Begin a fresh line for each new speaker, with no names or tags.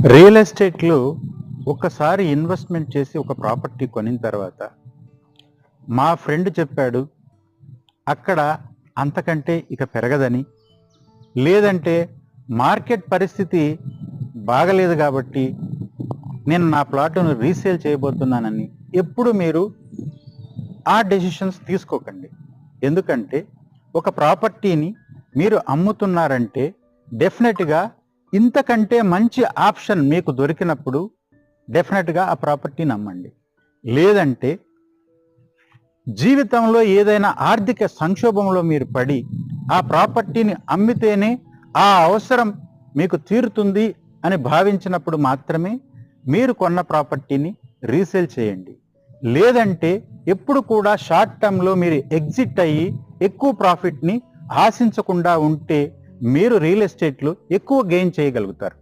Real ఎస్టేట్లో ఒక్కసారి investment చేసి ఒక ప్రాపర్టీ కొనిన తర్వాత మా ఫ్రెండ్ చెప్పాడు అక్కడ అంతకంటే ఇక పెరగదని, లేదంటే మార్కెట్ పరిస్థితి బాగలేదు కాబట్టి నేను నా ప్లాట్ను రీసేల్ చేయబోతున్నానని ఎప్పుడు మీరు ఆ డెసిషన్స్ తీసుకోకండి. ఎందుకంటే ఒక ప్రాపర్టీని మీరు అమ్ముతున్నారంటే డెఫినెట్గా ఇంతకంటే మంచి ఆప్షన్ మీకు దొరికినప్పుడు డెఫినెట్గా ఆ ప్రాపర్టీని అమ్మండి. లేదంటే జీవితంలో ఏదైనా ఆర్థిక సంక్షోభంలో మీరు పడి ఆ ప్రాపర్టీని అమ్మితేనే ఆ అవసరం మీకు తీరుతుంది అని భావించినప్పుడు మాత్రమే మీరు కొన్న ప్రాపర్టీని రీసేల్ చేయండి. లేదంటే ఎప్పుడు కూడా షార్ట్ టర్మ్లో మీరు ఎగ్జిట్ అయ్యి ఎక్కువ ప్రాఫిట్ని ఆశించకుండా ఉంటే మీరు రియల్ ఎస్టేట్లో ఎక్కువ గెయిన్ చేయగలుగుతారు.